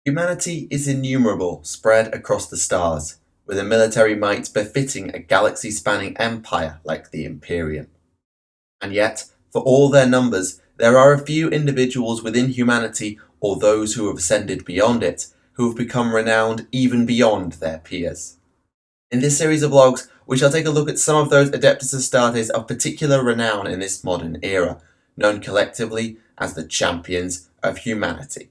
Humanity is innumerable, spread across the stars, with a military might befitting a galaxy-spanning empire like the Imperium. And yet, for all their numbers, there are a few individuals within humanity, or those who have ascended beyond it, who have become renowned even beyond their peers. In this series of vlogs, we shall take a look at some of those Adeptus Astartes of particular renown in this modern era, known collectively as the Champions of Humanity.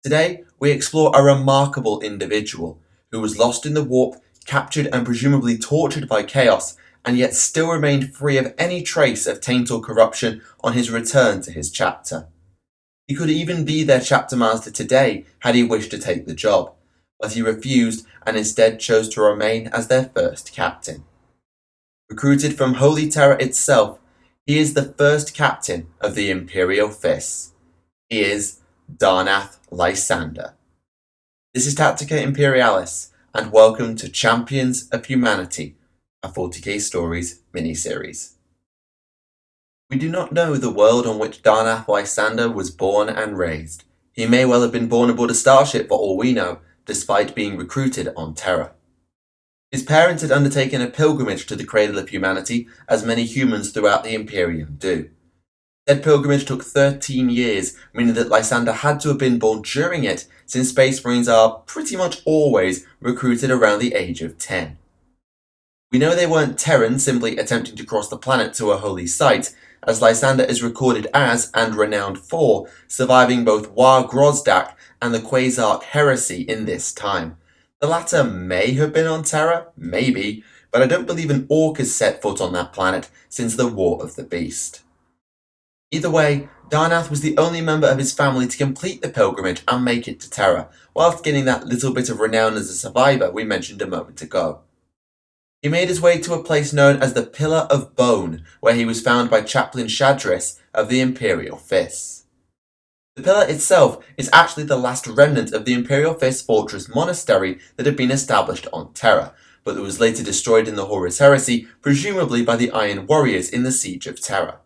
Today, we explore a remarkable individual who was lost in the warp, captured and presumably tortured by chaos, and yet still remained free of any trace of taint or corruption on his return to his chapter. He could even be their chapter master today had he wished to take the job, but he refused and instead chose to remain as their first captain. Recruited from Holy Terra itself, he is the first captain of the Imperial Fists. He is Darnath Lysander. This is Tactica Imperialis, and welcome to Champions of Humanity, a 40k Stories mini-series. We do not know the world on which Darnath Lysander was born and raised. He may well have been born aboard a starship for all we know, despite being recruited on Terra. His parents had undertaken a pilgrimage to the cradle of humanity, as many humans throughout the Imperium do. That pilgrimage took 13 years, meaning that Lysander had to have been born during it, since Space Marines are pretty much always recruited around the age of 10. We know they weren't Terrans simply attempting to cross the planet to a holy site, as Lysander is recorded as, and renowned for, surviving both War Grozdak and the Quasark heresy in this time. The latter may have been on Terra, maybe, but I don't believe an orc has set foot on that planet since the War of the Beast. Either way, Darnath was the only member of his family to complete the pilgrimage and make it to Terra, whilst getting that little bit of renown as a survivor we mentioned a moment ago. He made his way to a place known as the Pillar of Bone, where he was found by Chaplain Shadris of the Imperial Fists. The pillar itself is actually the last remnant of the Imperial Fist Fortress monastery that had been established on Terra, but that was later destroyed in the Horus Heresy, presumably by the Iron Warriors in the Siege of Terra.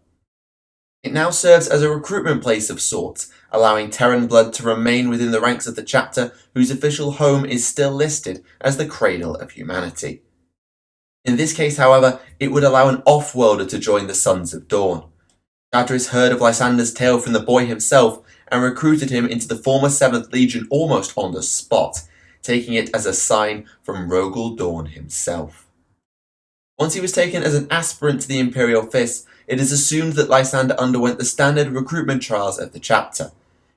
It now serves as a recruitment place of sorts, allowing Terran blood to remain within the ranks of the chapter whose official home is still listed as the Cradle of Humanity. In this case, however, it would allow an off-worlder to join the Sons of Dawn. Shadris heard of Lysander's tale from the boy himself and recruited him into the former 7th Legion almost on the spot, taking it as a sign from Rogel Dawn himself. Once he was taken as an aspirant to the Imperial Fist, it is assumed that Lysander underwent the standard recruitment trials of the chapter.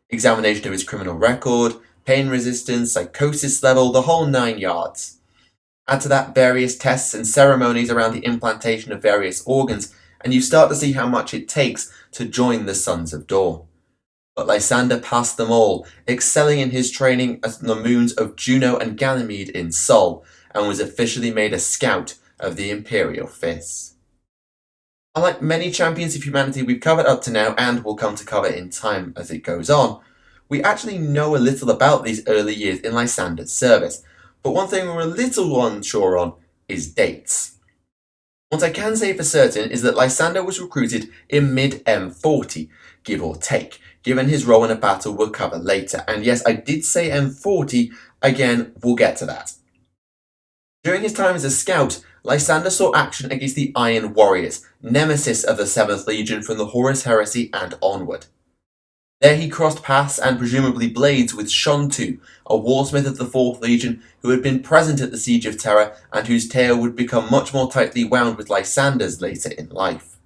Examination of his criminal record, pain resistance, psychosis level, the whole 9 yards. Add to that various tests and ceremonies around the implantation of various organs, and you start to see how much it takes to join the Sons of Dawn. But Lysander passed them all, excelling in his training at the moons of Juno and Ganymede in Sol, and was officially made a scout of the Imperial Fists. Unlike many Champions of Humanity we've covered up to now, and will come to cover in time as it goes on, we actually know a little about these early years in Lysander's service, but one thing we're a little unsure on is dates. What I can say for certain is that Lysander was recruited in mid-M40, give or take, given his role in a battle we'll cover later, and yes, I did say M40, again, we'll get to that. During his time as a scout, Lysander saw action against the Iron Warriors, nemesis of the 7th Legion from the Horus Heresy and onward. There he crossed paths and presumably blades with Shon'tu, a warsmith of the 4th Legion who had been present at the Siege of Terra and whose tale would become much more tightly wound with Lysander's later in life.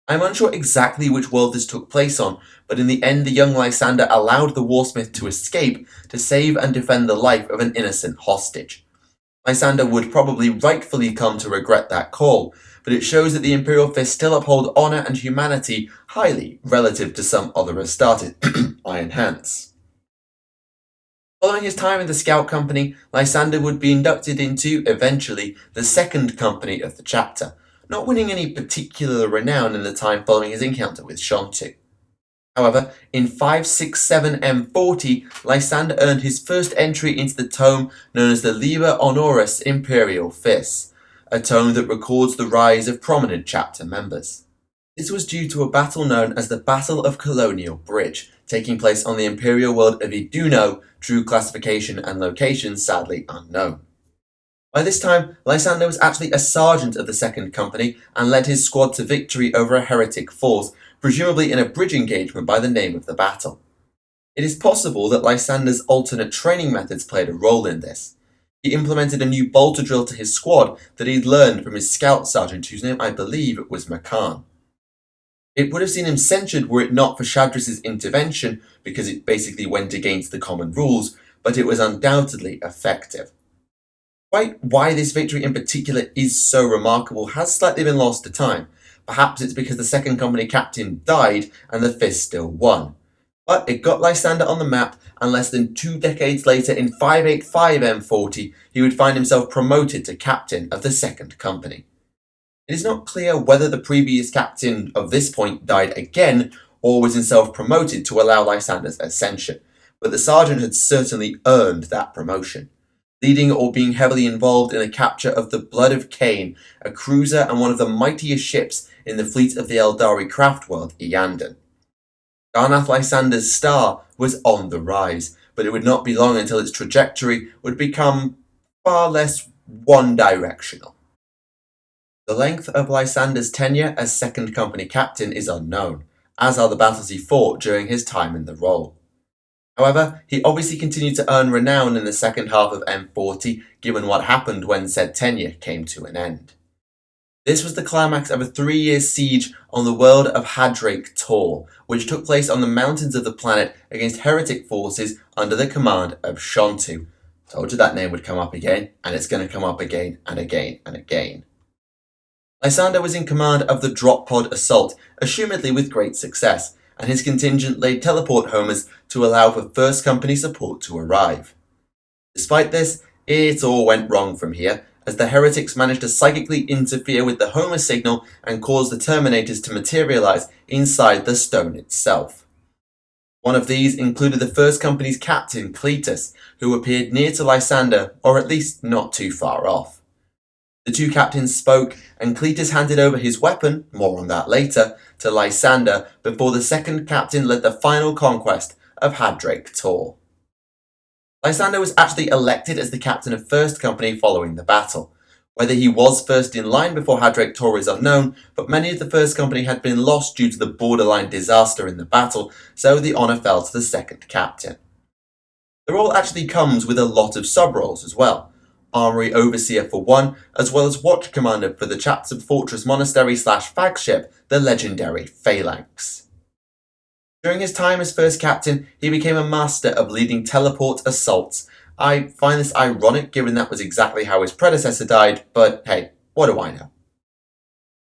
I am unsure exactly which world this took place on, but in the end the young Lysander allowed the warsmith to escape to save and defend the life of an innocent hostage. Lysander would probably rightfully come to regret that call, but it shows that the Imperial Fist still uphold honour and humanity highly relative to some other Astartes Iron Hands. Following his time in the Scout Company, Lysander would be inducted into, eventually, the 2nd Company of the chapter, not winning any particular renown in the time following his encounter with Shon'tu. However, in 567 M40, Lysander earned his first entry into the tome known as the Liber Honoris Imperial Fists, a tome that records the rise of prominent chapter members. This was due to a battle known as the Battle of Colonial Bridge, taking place on the Imperial world of Iduno, true classification and location sadly unknown. By this time, Lysander was actually a sergeant of the Second Company and led his squad to victory over a heretic force, presumably in a bridge engagement by the name of the battle. It is possible that Lysander's alternate training methods played a role in this. He implemented a new bolter drill to his squad that he'd learned from his scout sergeant, whose name I believe was Makan. It would have seen him censured were it not for Shadris's intervention, because it basically went against the common rules, but it was undoubtedly effective. Quite why this victory in particular is so remarkable has slightly been lost to time. Perhaps it's because the Second Company captain died and the Fist still won. But it got Lysander on the map, and less than 2 decades later, in 585 M40, he would find himself promoted to captain of the Second Company. It is not clear whether the previous captain of this point died again or was himself promoted to allow Lysander's ascension, but the sergeant had certainly earned that promotion, leading or being heavily involved in the capture of the Blood of Cain, a cruiser and one of the mightiest ships in the fleet of the Eldari craft world, Iyanden. Darnath Lysander's star was on the rise, but it would not be long until its trajectory would become far less one-directional. The length of Lysander's tenure as Second Company captain is unknown, as are the battles he fought during his time in the role. However, he obviously continued to earn renown in the second half of M40, given what happened when said tenure came to an end. This was the climax of a 3-year siege on the world of Hadrake Tor, which took place on the mountains of the planet against heretic forces under the command of Shon'tu. Told you that name would come up again, and it's going to come up again and again and again. Lysander was in command of the drop pod assault, assumedly with great success, and his contingent laid teleport homers to allow for First Company support to arrive. Despite this, it all went wrong from here, as the heretics managed to psychically interfere with the homer signal and cause the Terminators to materialize inside the stone itself. One of these included the First Company's captain, Cletus, who appeared near to Lysander, or at least not too far off. The two captains spoke, and Cletus handed over his weapon, more on that later, to Lysander before the second captain led the final conquest of Hadrake Tor. Lysander was actually elected as the captain of First Company following the battle. Whether he was first in line before Hadrake Tor is unknown, but many of the First Company had been lost due to the borderline disaster in the battle, so the honour fell to the second captain. The role actually comes with a lot of sub-roles as well. Armory Overseer for one, as well as Watch Commander for the Chatsam Fortress Monastery / flagship, the legendary Phalanx. During his time as first captain, he became a master of leading teleport assaults. I find this ironic given that was exactly how his predecessor died, but hey, what do I know?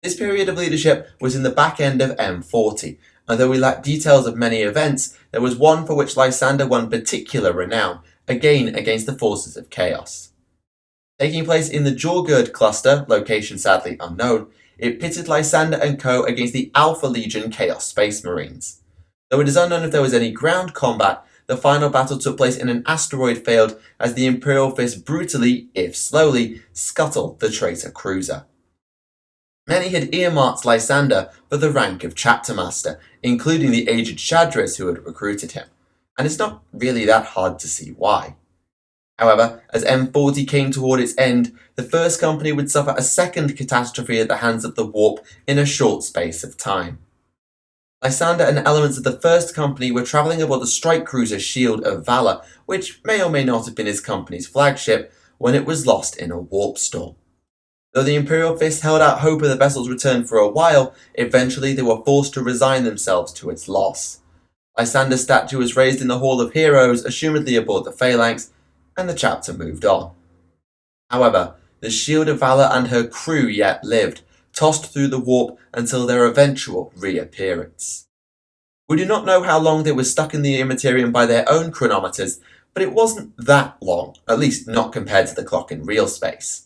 This period of leadership was in the back end of M40, and though we lack details of many events, there was one for which Lysander won particular renown, again against the forces of chaos. Taking place in the Jorgurd cluster, location sadly unknown, it pitted Lysander and co. against the Alpha Legion Chaos Space Marines. Though it is unknown if there was any ground combat, the final battle took place in an asteroid field as the Imperial Fist brutally, if slowly, scuttled the traitor cruiser. Many had earmarked Lysander for the rank of Chapter Master, including the aged Shadris who had recruited him, and it's not really that hard to see why. However, as M40 came toward its end, the First Company would suffer a second catastrophe at the hands of the Warp in a short space of time. Lysander and elements of the First Company were travelling aboard the strike cruiser Shield of Valor, which may or may not have been his company's flagship, when it was lost in a warp storm. Though the Imperial Fist held out hope of the vessel's return for a while, eventually they were forced to resign themselves to its loss. Lysander's statue was raised in the Hall of Heroes, assumedly aboard the Phalanx, and the chapter moved on. However, the Shield of Valor and her crew yet lived, tossed through the warp until their eventual reappearance. We do not know how long they were stuck in the Immaterium by their own chronometers, but it wasn't that long, at least not compared to the clock in real space.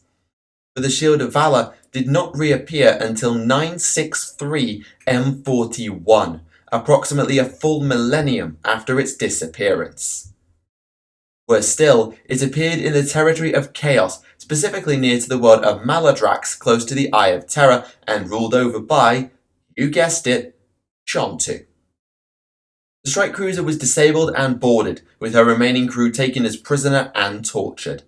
For the Shield of Valor did not reappear until 963 M41, approximately a full millennium after its disappearance. Worse still, it appeared in the territory of Chaos, specifically near to the world of Maladrax, close to the Eye of Terror, and ruled over by, You guessed it, Shon'tu. The strike cruiser was disabled and boarded, with her remaining crew taken as prisoner and tortured.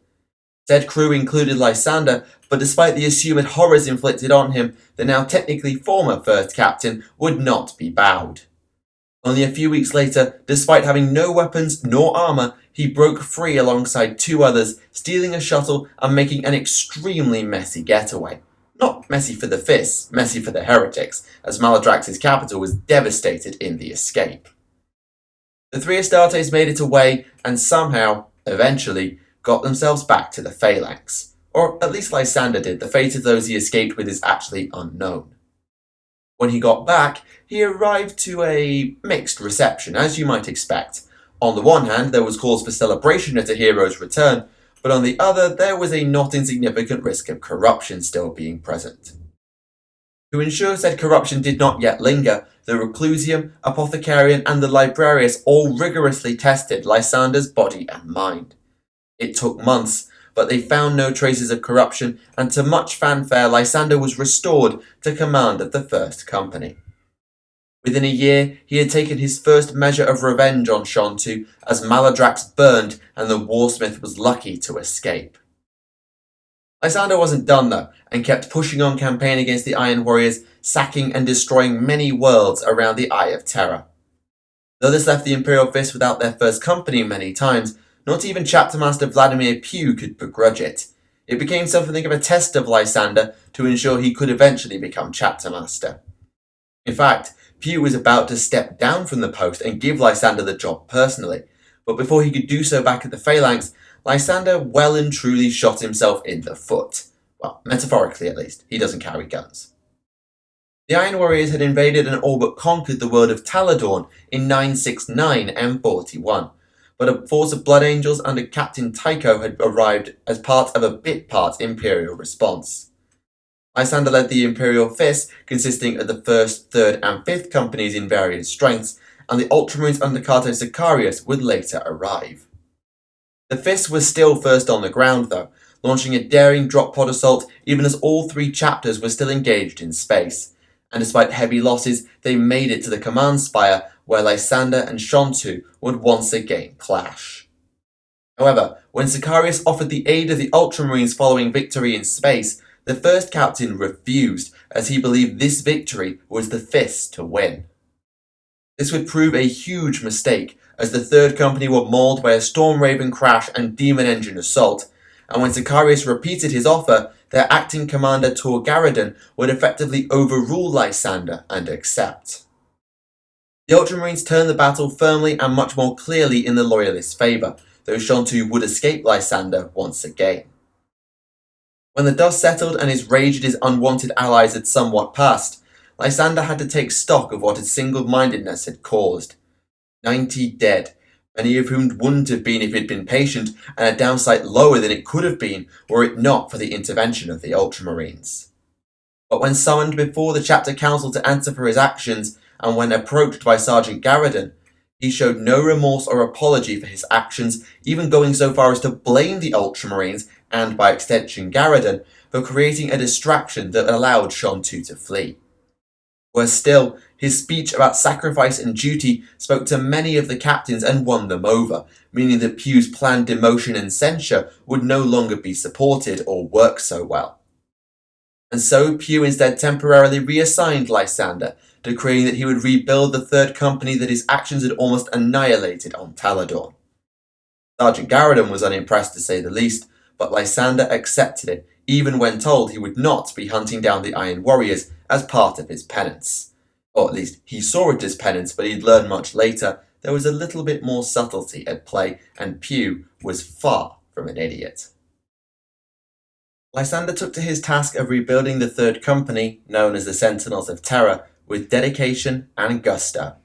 Said crew included Lysander, but despite the assumed horrors inflicted on him, the now technically former first captain would not be bowed. Only a few weeks later, despite having no weapons nor armour, he broke free alongside two others, stealing a shuttle and making an extremely messy getaway. Not messy for the fists, messy for the heretics, as Maladrax's capital was devastated in the escape. The three Astartes made it away and somehow, eventually, got themselves back to the Phalanx. Or at least Lysander did. The fate of those he escaped with is actually unknown. When he got back, he arrived to a mixed reception, as you might expect. On the one hand, there was cause for celebration at a hero's return, but on the other, there was a not insignificant risk of corruption still being present. To ensure said corruption did not yet linger, the Reclusium, Apothecarian, and the Librarius all rigorously tested Lysander's body and mind. It took months, but they found no traces of corruption, and to much fanfare, Lysander was restored to command of the First Company. Within a year, he had taken his first measure of revenge on Shon'tu, as Maladrax burned and the Warsmith was lucky to escape. Lysander wasn't done though, and kept pushing on campaign against the Iron Warriors, sacking and destroying many worlds around the Eye of Terror. Though this left the Imperial Fist without their First Company many times, not even Chapter Master Vladimir Pugh could begrudge it. It became something of a test of Lysander to ensure he could eventually become Chapter Master. In fact, Pugh was about to step down from the post and give Lysander the job personally, but before he could do so back at the Phalanx, Lysander well and truly shot himself in the foot. Well, metaphorically at least, he doesn't carry guns. The Iron Warriors had invaded and all but conquered the world of Taladorn in 969 M41, but a force of Blood Angels under Captain Tycho had arrived as part of a bit-part Imperial response. Lysander led the Imperial Fist, consisting of the 1st, 3rd, and 5th Companies in various strengths, and the Ultramarines under Cato Sicarius would later arrive. The Fist was still first on the ground though, launching a daring drop pod assault even as all three chapters were still engaged in space, and despite heavy losses, they made it to the command spire where Lysander and Shon'tu would once again clash. However, when Sicarius offered the aid of the Ultramarines following victory in space, the first captain refused as he believed this victory was the Fist to win. This would prove a huge mistake, as the Third Company were mauled by a Storm Raven crash and Demon Engine assault, and when Sicarius repeated his offer, their acting commander Tor Garadon would effectively overrule Lysander and accept. The Ultramarines turned the battle firmly and much more clearly in the Loyalists' favour, though Shon'tu would escape Lysander once again. When the dust settled and his rage at his unwanted allies had somewhat passed, Lysander had to take stock of what his single-mindedness had caused. 90 dead, many of whom wouldn't have been if he'd been patient, and a downside lower than it could have been were it not for the intervention of the Ultramarines. But when summoned before the Chapter Council to answer for his actions, and when approached by Sergeant Garadon, he showed no remorse or apology for his actions, even going so far as to blame the Ultramarines, and by extension Garadon, for creating a distraction that allowed Shon'tu to flee. Worse still, his speech about sacrifice and duty spoke to many of the captains and won them over, meaning that Pugh's planned demotion and censure would no longer be supported or work so well. And so Pugh instead temporarily reassigned Lysander, decreeing that he would rebuild the Third Company that his actions had almost annihilated on Taladorn. Sergeant Garadon was unimpressed to say the least, but Lysander accepted it, even when told he would not be hunting down the Iron Warriors as part of his penance. Or at least he saw it as penance, but he'd learn much later there was a little bit more subtlety at play, and Pugh was far from an idiot. Lysander took to his task of rebuilding the Third Company, known as the Sentinels of Terror, with dedication and gusto.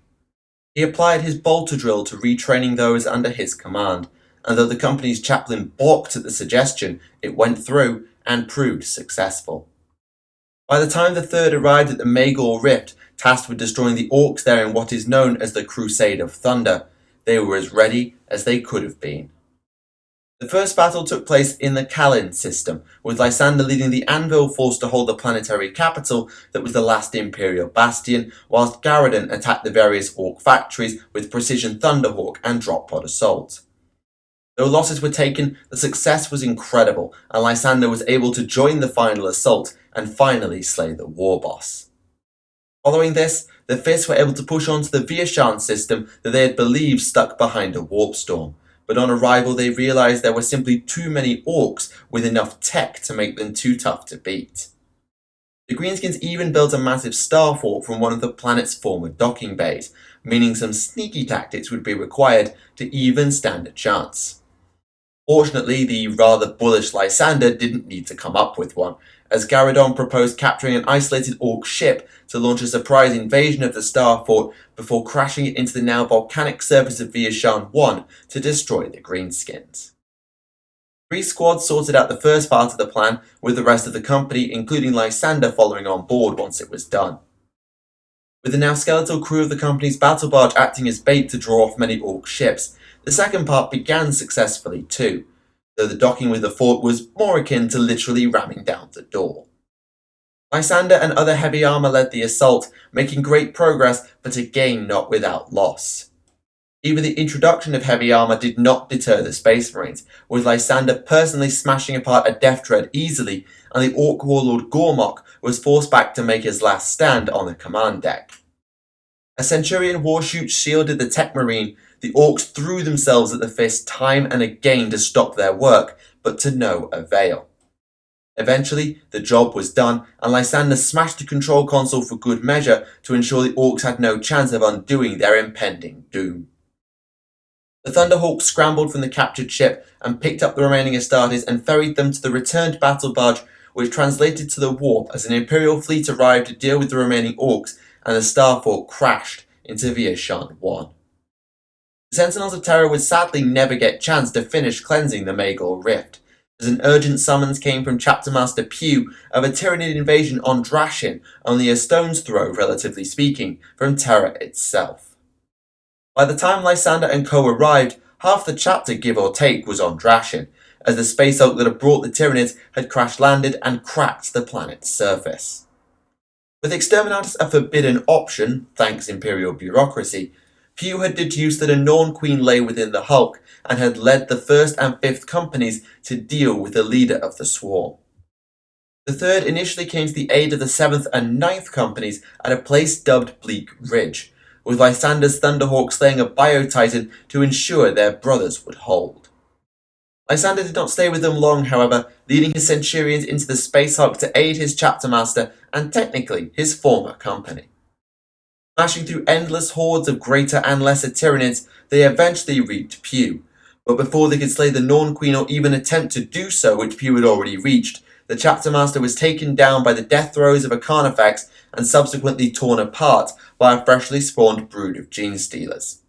He applied his bolter drill to retraining those under his command, and though the company's chaplain balked at the suggestion, it went through and proved successful. By the time the Third arrived at the Magor Rift, tasked with destroying the Orcs there in what is known as the Crusade of Thunder, they were as ready as they could have been. The first battle took place in the Kalin system, with Lysander leading the Anvil force to hold the planetary capital that was the last Imperial bastion, whilst Garradon attacked the various Orc factories with precision Thunderhawk and drop pod assault. Though losses were taken, the success was incredible, and Lysander was able to join the final assault and finally slay the war boss. Following this, the Fists were able to push on to the Viashan system that they had believed stuck behind a warp storm, but on arrival they realised there were simply too many Orcs with enough tech to make them too tough to beat. The Greenskins even built a massive star fort from one of the planet's former docking bays, meaning some sneaky tactics would be required to even stand a chance. Fortunately, the rather bullish Lysander didn't need to come up with one, as Garradon proposed capturing an isolated Orc ship to launch a surprise invasion of the Star Fort before crashing it into the now volcanic surface of Viashan 1 to destroy the Greenskins. 3 squads sorted out the first part of the plan, with the rest of the company, including Lysander, following on board once it was done. With the now skeletal crew of the company's battle barge acting as bait to draw off many Orc ships, the second part began successfully too, though the docking with the fort was more akin to literally ramming down the door. Lysander and other heavy armour led the assault, making great progress, but again not without loss. Even the introduction of heavy armour did not deter the Space Marines, with Lysander personally smashing apart a Death Tread easily, and the Orc warlord Gormok was forced back to make his last stand on the command deck. As Centurion warshoots shielded the Tech Marine, the Orcs threw themselves at the Fist time and again to stop their work, but to no avail. Eventually, the job was done, and Lysander smashed the control console for good measure to ensure the Orcs had no chance of undoing their impending doom. The Thunderhawk scrambled from the captured ship and picked up the remaining Astartes and ferried them to the returned battle barge, which translated to the warp as an Imperial fleet arrived to deal with the remaining Orcs, and the Star Fort crashed into Viashan 1. The Sentinels of Terror would sadly never get a chance to finish cleansing the Magor Rift, as an urgent summons came from Chapter Master Pugh of a Tyranid invasion on Drashin, only a stone's throw, relatively speaking, from Terra itself. By the time Lysander and co arrived, half the chapter, give or take, was on Drashin, as the Space Hulk that had brought the Tyranids had crash-landed and cracked the planet's surface. With Exterminatus a forbidden option, thanks Imperial bureaucracy, Pugh had deduced that a Norn Queen lay within the Hulk, and had led the 1st and 5th companies to deal with the leader of the swarm. The 3rd initially came to the aid of the 7th and 9th companies at a place dubbed Bleak Ridge, with Lysander's Thunderhawk slaying a Biotitan to ensure their brothers would hold. Lysander did not stay with them long, however, leading his Centurions into the Space Hulk to aid his Chapter Master and technically his former company. Smashing through endless hordes of greater and lesser Tyranids, they eventually reached Pugh, but before they could slay the Norn Queen or even attempt to do so, which Pugh had already reached, the Chapter Master was taken down by the death throes of a Carnifex and subsequently torn apart by a freshly spawned brood of Gene Stealers.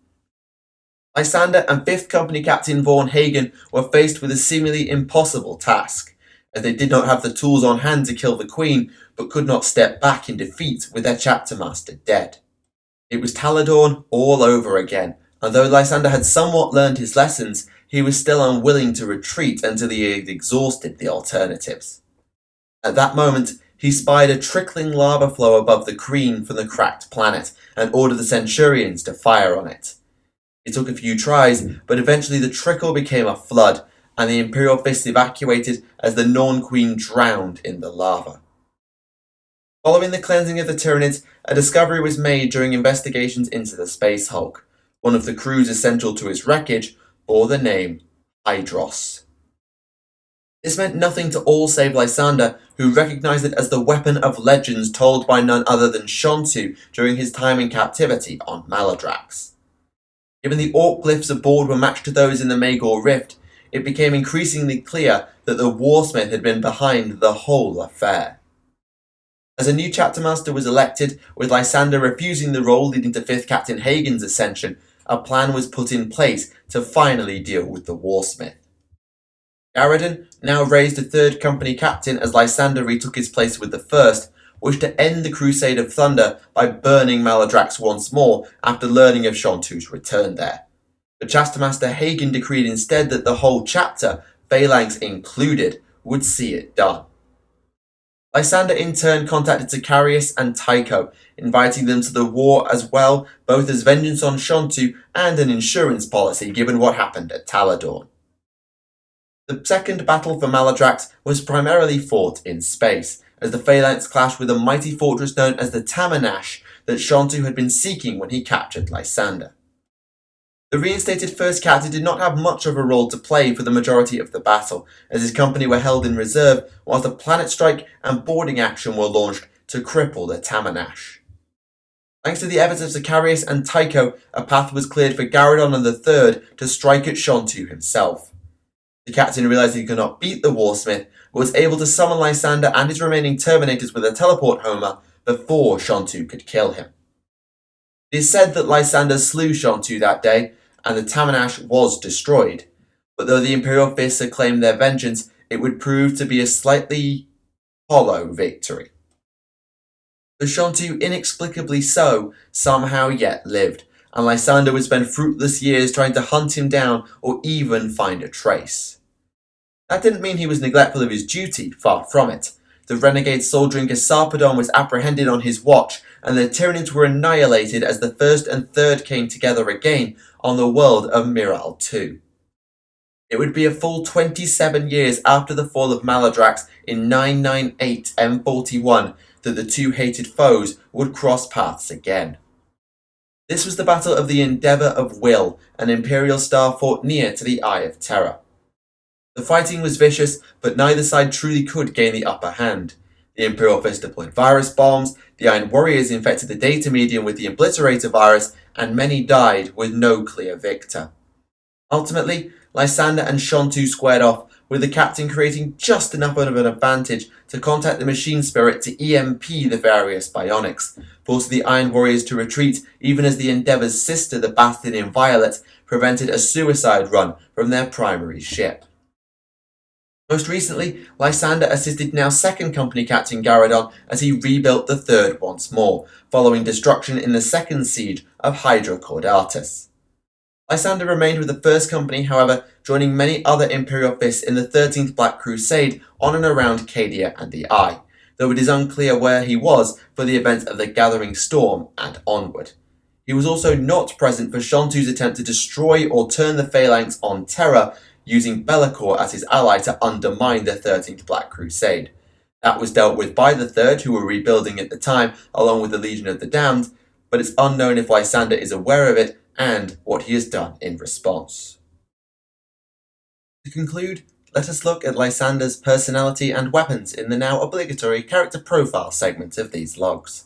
Lysander and 5th Company Captain Vaughn Hagen were faced with a seemingly impossible task, as they did not have the tools on hand to kill the Queen, but could not step back in defeat with their Chapter Master dead. It was Taladorn all over again, and though Lysander had somewhat learned his lessons, he was still unwilling to retreat until he had exhausted the alternatives. At that moment, he spied a trickling lava flow above the Kreen from the cracked planet, and ordered the Centurions to fire on it. It took a few tries, but eventually the trickle became a flood, and the Imperial Fist evacuated as the Norn Queen drowned in the lava. Following the cleansing of the Tyranids, a discovery was made during investigations into the Space Hulk. One of the crews essential to its wreckage bore the name Hydros. This meant nothing to all save Lysander, who recognised it as the weapon of legends told by none other than Shon'tu during his time in captivity on Maladrax. Given the Orc glyphs aboard were matched to those in the Magor Rift, it became increasingly clear that the Warsmith had been behind the whole affair. As a new Chapter Master was elected, with Lysander refusing the role leading to 5th Captain Hagen's ascension, a plan was put in place to finally deal with the Warsmith. Garradon, now raised to 3rd Company Captain as Lysander retook his place with the 1st, wished to end the Crusade of Thunder by burning Maladrax once more after learning of Shon'tu's return there. But Chaptermaster Hagen decreed instead that the whole chapter, Phalanx included, would see it done. Lysander in turn contacted Sicarius and Tycho, inviting them to the war as well, both as vengeance on Shon'tu and an insurance policy given what happened at Taladorn. The second battle for Maladrax was primarily fought in space, as the Phalanx clashed with a mighty fortress known as the Tamanash that Shon'tu had been seeking when he captured Lysander. The reinstated first captain did not have much of a role to play for the majority of the battle, as his company were held in reserve whilst a planet strike and boarding action were launched to cripple the Tamanash. Thanks to the efforts of Sicarius and Tycho, a path was cleared for Garradon and the Third to strike at Shon'tu himself. The captain realised he could not beat the Warsmith, but was able to summon Lysander and his remaining Terminators with a teleport Homer before Shon'tu could kill him. It is said that Lysander slew Shon'tu that day, and the Tamanash was destroyed, but though the Imperial Fists had claimed their vengeance, it would prove to be a slightly hollow victory. The Shon'tu, inexplicably so, somehow yet lived, and Lysander would spend fruitless years trying to hunt him down or even find a trace. That didn't mean he was neglectful of his duty, far from it. The renegade soldier in Sarpedon was apprehended on his watch, and the Tyranids were annihilated as the First and Third came together again on the world of Miral II. It would be a full 27 years after the fall of Maladrax in 998 M41 that the two hated foes would cross paths again. This was the Battle of the Endeavour of Will, an Imperial star fought near to the Eye of Terror. The fighting was vicious, but neither side truly could gain the upper hand. The Imperial Fist deployed virus bombs, the Iron Warriors infected the data medium with the Obliterator virus, and many died with no clear victor. Ultimately, Lysander and Shon'tu squared off, with the captain creating just enough of an advantage to contact the machine spirit to EMP the various bionics, forcing the Iron Warriors to retreat even as the Endeavour's sister, the Bastion in Violet, prevented a suicide run from their primary ship. Most recently, Lysander assisted now second company captain Garradon as he rebuilt the Third once more, following destruction in the second siege of Hydra Caudatus. Lysander remained with the first company, however, joining many other Imperial Fists in the 13th Black Crusade on and around Cadia and the Eye, though it is unclear where he was for the events of the Gathering Storm and onward. He was also not present for Shon'tu's attempt to destroy or turn the Phalanx on Terra, using Be'lakor as his ally to undermine the 13th Black Crusade. That was dealt with by the Third, who were rebuilding at the time, along with the Legion of the Damned, but it's unknown if Lysander is aware of it and what he has done in response. To conclude, let us look at Lysander's personality and weapons in the now obligatory character profile segment of these logs.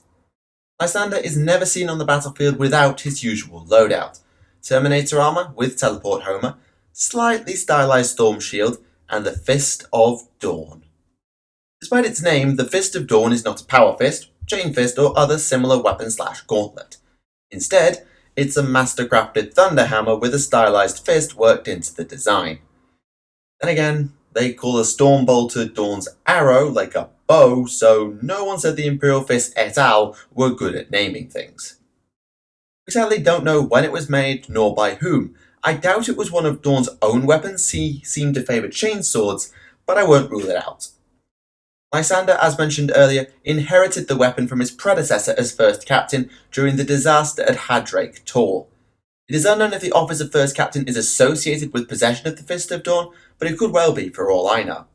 Lysander is never seen on the battlefield without his usual loadout: Terminator armor with teleport Homer, slightly stylized storm shield, and the Fist of Dawn. Despite its name, the Fist of Dawn is not a power fist, chain fist, or other similar weapon/gauntlet. Instead, it's a master-crafted thunder hammer with a stylized fist worked into the design. Then again, they call a storm bolter Dawn's arrow like a bow, so no one said the Imperial Fist et al. Were good at naming things. We sadly don't know when it was made, nor by whom. I doubt it was one of Dawn's own weapons. He seemed to favour chainswords, but I won't rule it out. Lysander, as mentioned earlier, inherited the weapon from his predecessor as first captain during the disaster at Hadrake Tor. It is unknown if the office of first captain is associated with possession of the Fist of Dawn, but it could well be for all I know.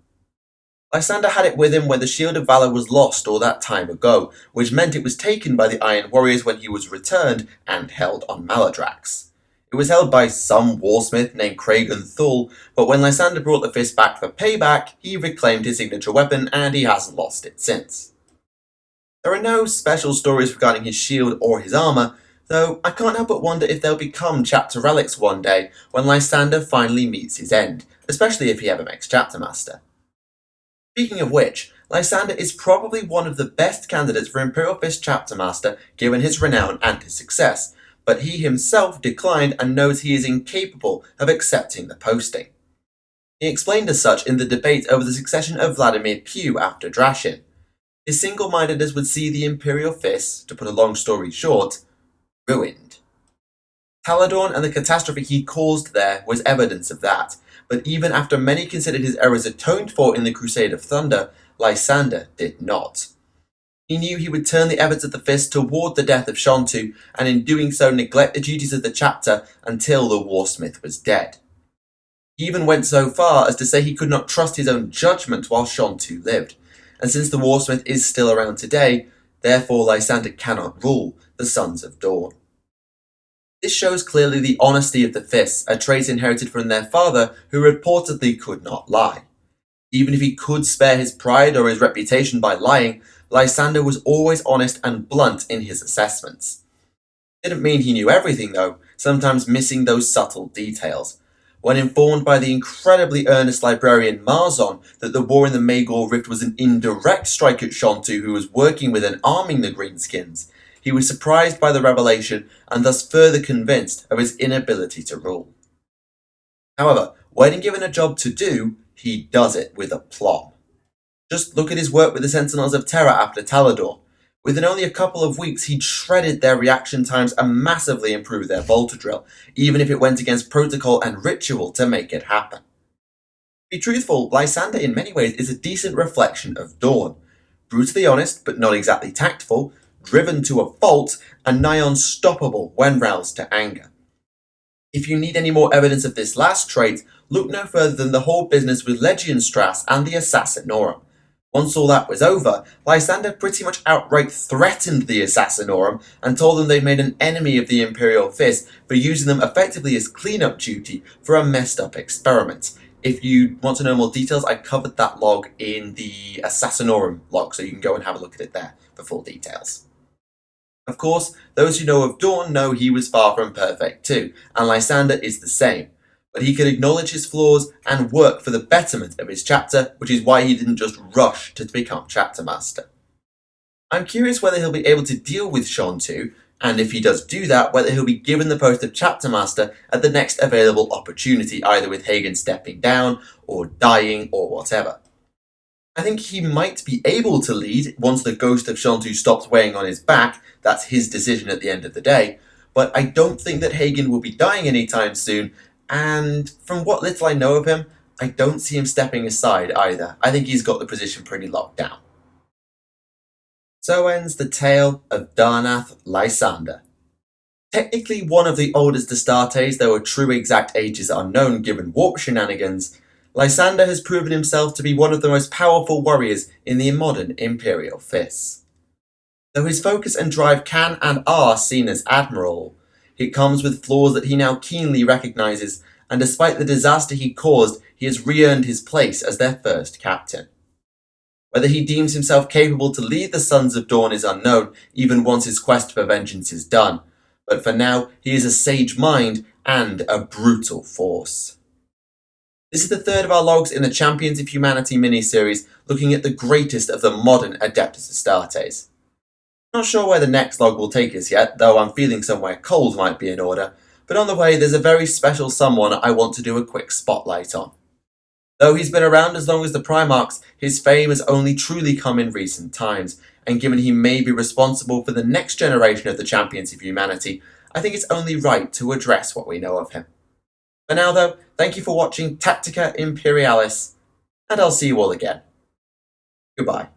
Lysander had it with him when the Shield of Valor was lost all that time ago, which meant it was taken by the Iron Warriors when he was returned and held on Maladrax. It was held by some warsmith named Kragan Thul, but when Lysander brought the fist back for payback, he reclaimed his signature weapon and he hasn't lost it since. There are no special stories regarding his shield or his armour, though I can't help but wonder if they'll become chapter relics one day when Lysander finally meets his end, especially if he ever makes chapter master. Speaking of which, Lysander is probably one of the best candidates for Imperial Fist chapter master given his renown and his success, but he himself declined and knows he is incapable of accepting the posting. He explained as such in the debate over the succession of Vladimir Pugh after Drashin. His single-mindedness would see the Imperial Fist, to put a long story short, ruined. Taladorn and the catastrophe he caused there was evidence of that, but even after many considered his errors atoned for in the Crusade of Thunder, Lysander did not. He knew he would turn the efforts of the Fist toward the death of Shon'tu, and in doing so neglect the duties of the chapter until the Warsmith was dead. He even went so far as to say he could not trust his own judgment while Shon'tu lived, and since the Warsmith is still around today, therefore Lysander cannot rule the Sons of Dawn. This shows clearly the honesty of the Fists, a trait inherited from their father who reportedly could not lie. Even if he could spare his pride or his reputation by lying, Lysander was always honest and blunt in his assessments. Didn't mean he knew everything though, sometimes missing those subtle details. When informed by the incredibly earnest librarian Marzon that the war in the Magor Rift was an indirect strike at Shon'tu who was working with and arming the Greenskins, he was surprised by the revelation and thus further convinced of his inability to rule. However, when given a job to do, he does it with aplomb. Just look at his work with the Sentinels of Terror after Talador. Within only a couple of weeks, he'd shredded their reaction times and massively improved their bolter drill, even if it went against protocol and ritual to make it happen. To be truthful, Lysander in many ways is a decent reflection of Dawn. Brutally honest, but not exactly tactful, driven to a fault, and nigh unstoppable when roused to anger. If you need any more evidence of this last trait, look no further than the whole business with Legionstrasse and the Assassinorum. Once all that was over, Lysander pretty much outright threatened the Assassinorum and told them they'd made an enemy of the Imperial Fist for using them effectively as cleanup duty for a messed up experiment. If you want to know more details, I covered that log in the Assassinorum log, so you can go and have a look at it there for full details. Of course, those who know of Dawn know he was far from perfect too, and Lysander is the same. But he could acknowledge his flaws and work for the betterment of his chapter, which is why he didn't just rush to become chapter master. I'm curious whether he'll be able to deal with Shon'tu, and if he does do that, whether he'll be given the post of chapter master at the next available opportunity, either with Hagen stepping down, or dying, or whatever. I think he might be able to lead once the ghost of Shon'tu stops weighing on his back. That's his decision at the end of the day, but I don't think that Hagen will be dying anytime soon, and from what little I know of him, I don't see him stepping aside either. I think he's got the position pretty locked down. So ends the tale of Darnath Lysander. Technically one of the oldest Astartes, though a true exact age is unknown given warp shenanigans, Lysander has proven himself to be one of the most powerful warriors in the modern Imperial Fists. Though his focus and drive can and are seen as admirable, it comes with flaws that he now keenly recognises, and despite the disaster he caused, he has re-earned his place as their first captain. Whether he deems himself capable to lead the Sons of Dawn is unknown, even once his quest for vengeance is done, but for now he is a sage mind and a brutal force. This is the third of our logs in the Champions of Humanity mini-series, looking at the greatest of the modern Adeptus Astartes. Not sure where the next log will take us yet, though I'm feeling somewhere cold might be in order, but on the way there's a very special someone I want to do a quick spotlight on. Though he's been around as long as the Primarchs, his fame has only truly come in recent times, and given he may be responsible for the next generation of the Champions of Humanity, I think it's only right to address what we know of him. For now though, thank you for watching Tactica Imperialis, and I'll see you all again. Goodbye.